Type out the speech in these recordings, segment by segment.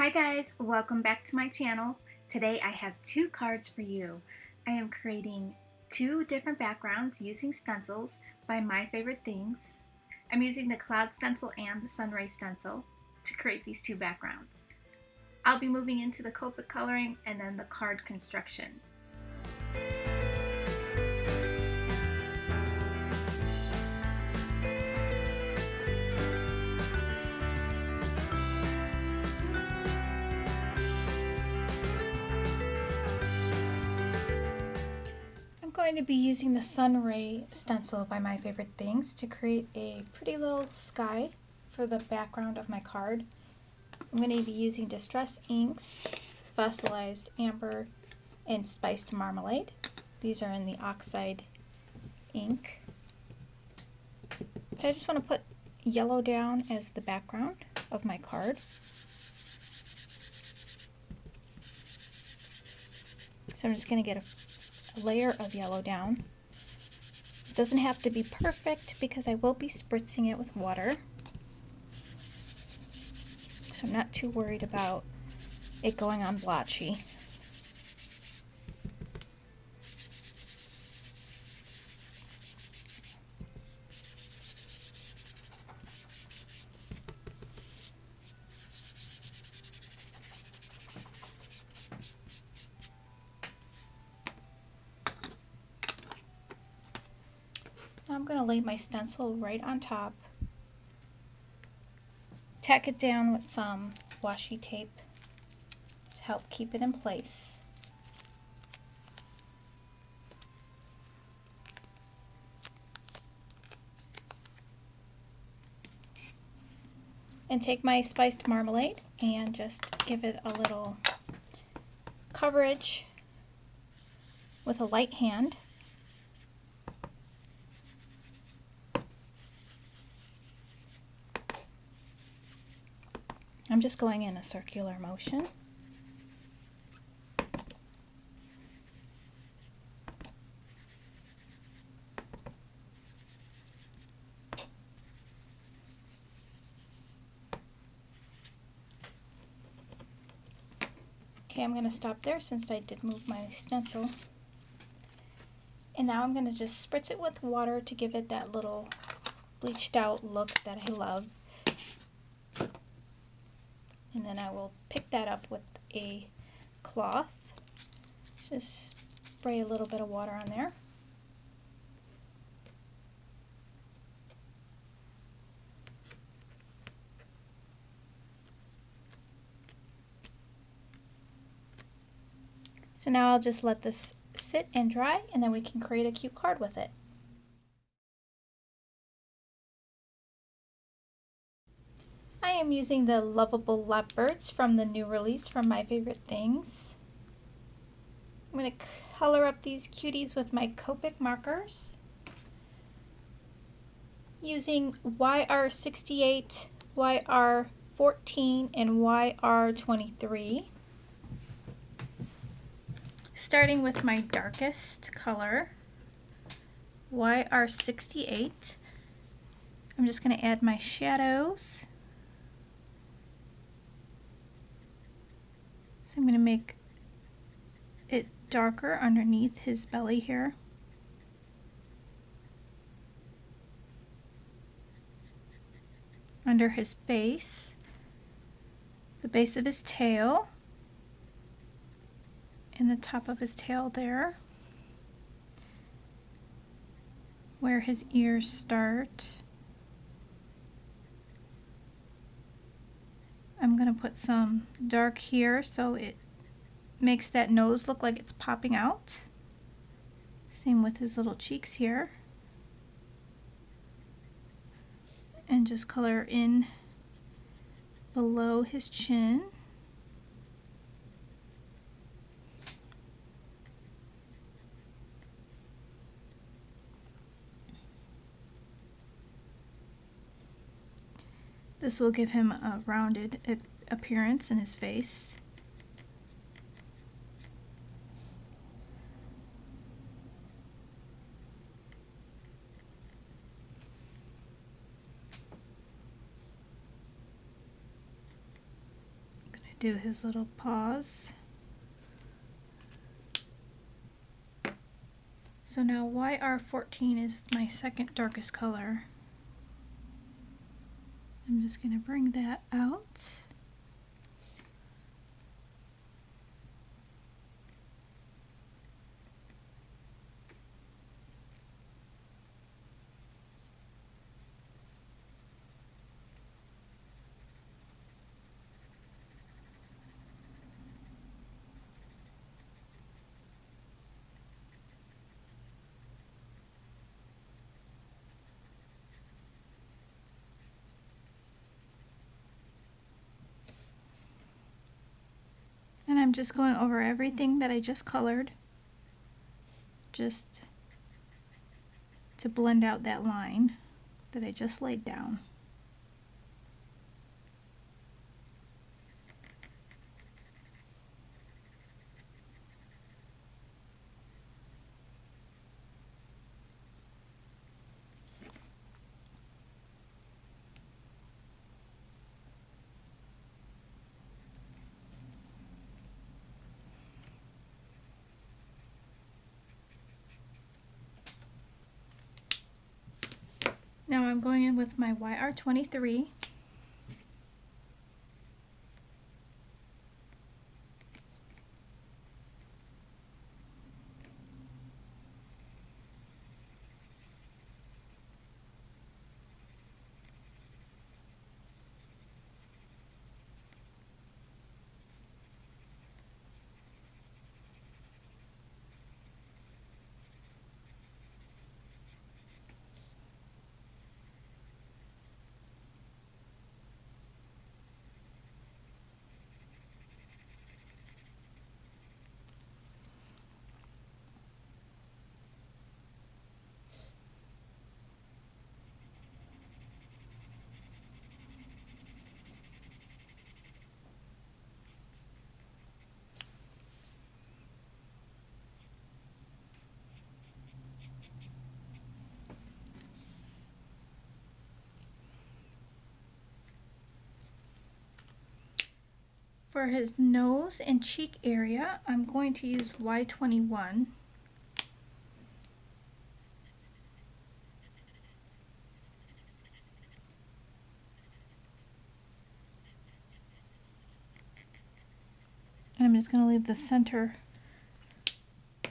Hi guys, welcome back to my channel. Today I have two cards for you. I am creating two different backgrounds using stencils by My Favorite Things. I'm using the Cloud stencil and the Sunray stencil to create these two backgrounds. I'll be moving into the Copic coloring and then the card construction. I'm going to be using the Sunray stencil by My Favorite Things to create a pretty little sky for the background of my card. I'm going to be using Distress Inks, Fossilized Amber, and Spiced Marmalade. These are in the Oxide ink. So I just want to put yellow down as the background of my card. So I'm just going to get a layer of yellow down. It doesn't have to be perfect because I will be spritzing it with water. So I'm not too worried about it going on blotchy. Now I'm going to lay my stencil right on top. Tack it down with some washi tape to help keep it in place. And take my spiced marmalade and just give it a little coverage with a light hand. I'm just going in a circular motion. Okay, I'm going to stop there since I did move my stencil. And now I'm going to just spritz it with water to give it that little bleached out look that I love. And then I will pick that up with a cloth. Just spray a little bit of water on there. So now I'll just let this sit and dry, and then we can create a cute card with it. I am using the Lovable Leopards from the new release from My Favorite Things. I'm going to color up these cuties with my Copic markers using YR68, YR14, and YR23. Starting with my darkest color, YR68. I'm just going to add my shadows. So I'm going to make it darker underneath his belly here. Under his face, the base of his tail, and the top of his tail there, where his ears start. I'm going to put some dark here so it makes that nose look like it's popping out. Same with his little cheeks here. And just color in below his chin. This will give him a rounded appearance in his face. do his little paws. So now YR14 is my second darkest color. I'm just going to bring that out. And I'm just going over everything that I just colored, just to blend out that line that I just laid down. Now I'm going in with my YR23. For his nose and cheek area, I'm going to use Y21. And I'm just going to leave the center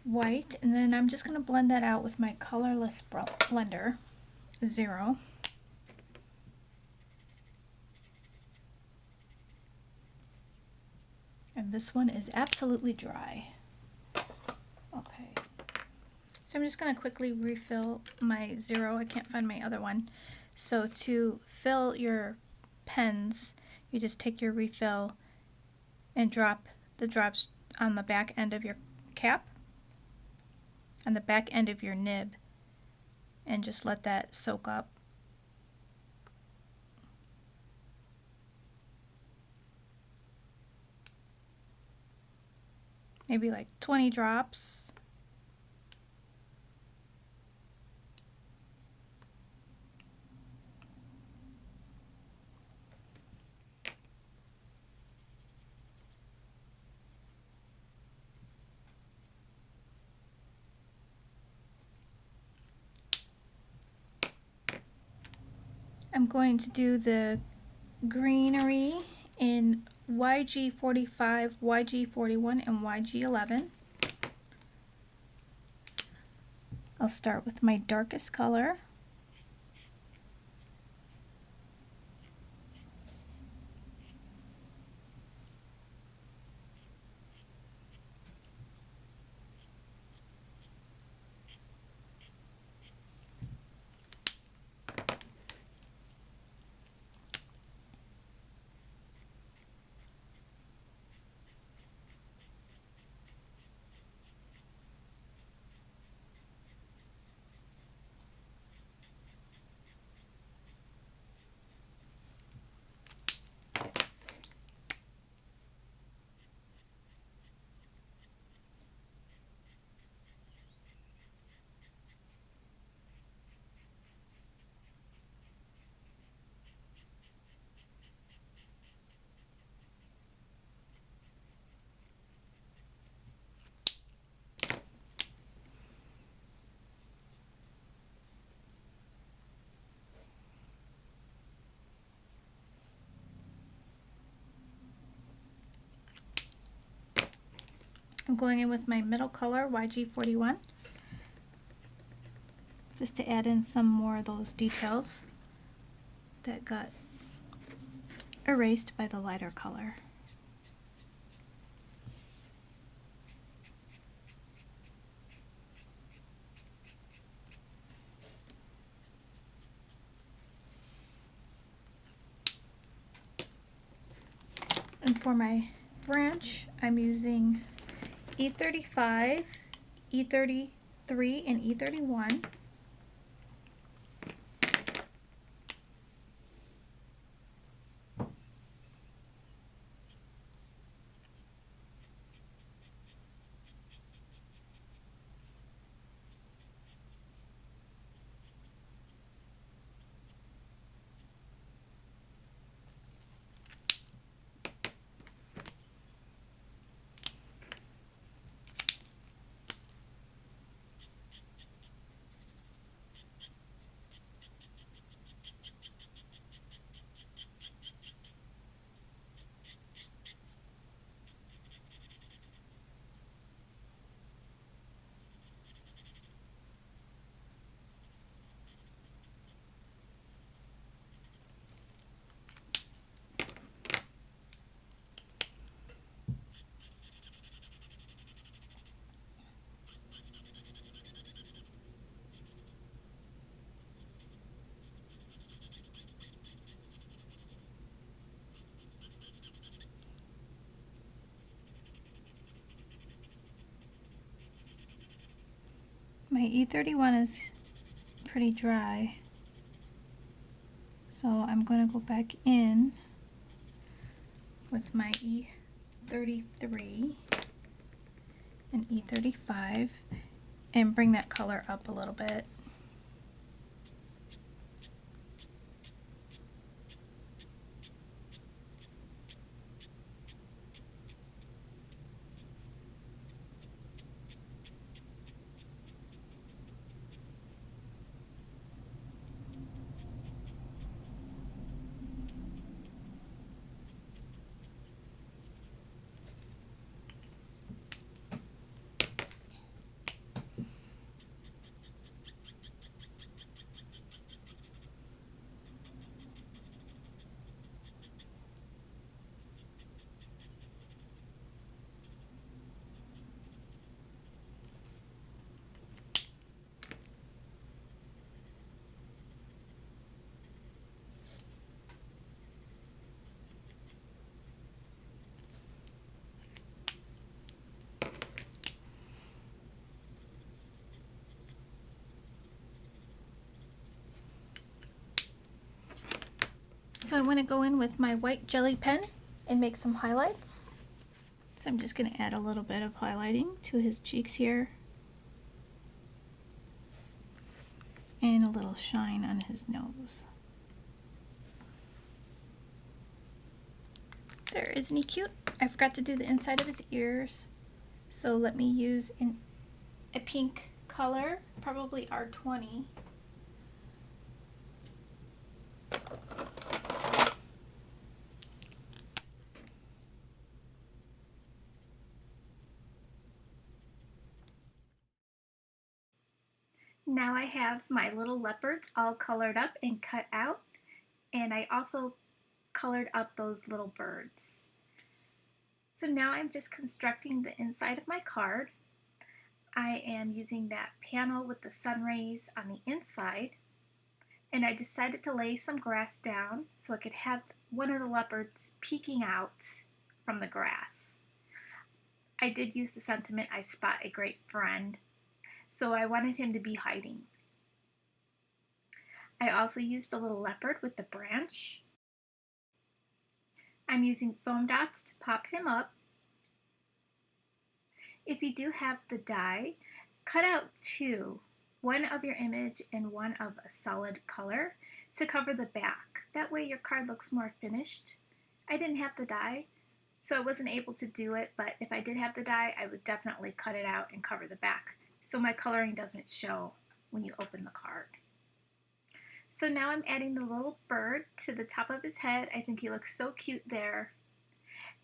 white, and then I'm just going to blend that out with my colorless blender, 0. And this one is absolutely dry. Okay. So I'm just going to quickly refill my 0. I can't find my other one. So to fill your pens, you just take your refill and drop the drops on the back end of your cap, on the back end of your nib, and just let that soak up. Maybe like 20 drops. I'm going to do the greenery in YG45, YG41, and YG11. I'll start with my darkest color. I'm going in with my middle color, YG41, just to add in some more of those details that got erased by the lighter color. And for my branch, I'm using E35, E33, and E31. My E31 is pretty dry, so I'm going to go back in with my E33 and E35 and bring that color up a little bit. So I want to go in with my white jelly pen and make some highlights. So I'm just going to add a little bit of highlighting to his cheeks here. And a little shine on his nose. There, isn't he cute? I forgot to do the inside of his ears. So let me use a pink color, probably R20. Now I have my little leopards all colored up and cut out, and I also colored up those little birds. So now I'm just constructing the inside of my card. I am using that panel with the sun rays on the inside, and I decided to lay some grass down so I could have one of the leopards peeking out from the grass. I did use the sentiment, "I spot a great friend," so I wanted him to be hiding. I also used a little leopard with the branch. I'm using foam dots to pop him up. If you do have the die, cut out two, one of your image and one of a solid color to cover the back. That way your card looks more finished. I didn't have the die, so I wasn't able to do it, but if I did have the die, I would definitely cut it out and cover the back so my coloring doesn't show when you open the card. So now I'm adding the little bird to the top of his head. I think he looks so cute there.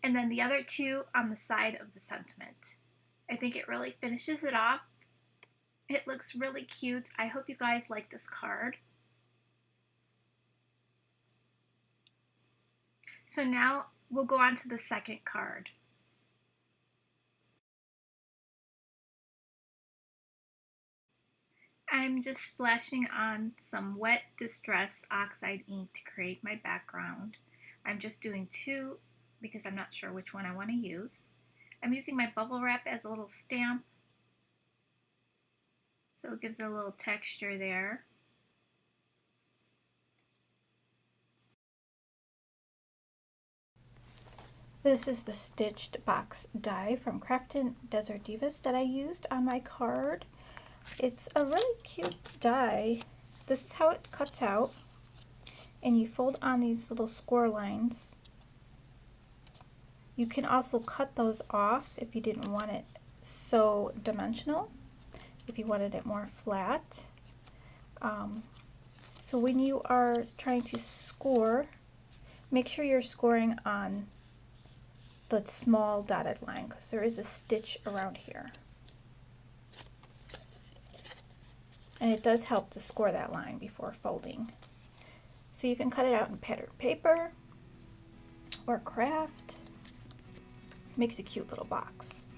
And then the other two on the side of the sentiment. I think it really finishes it off. It looks really cute. I hope you guys like this card. So now we'll go on to the second card. I'm just splashing on some wet Distress Oxide ink to create my background. I'm just doing 2 because I'm not sure which one I want to use. I'm using my bubble wrap as a little stamp, so it gives a little texture there. This is the stitched box die from Craftin Desert Divas that I used on my card. It's a really cute die. This is how it cuts out, and you fold on these little score lines. You can also cut those off if you didn't want it so dimensional, if you wanted it more flat. So when you are trying to score, make sure you're scoring on the small dotted line because there is a stitch around here. And it does help to score that line before folding. So you can cut it out in patterned paper or craft. Makes a cute little box.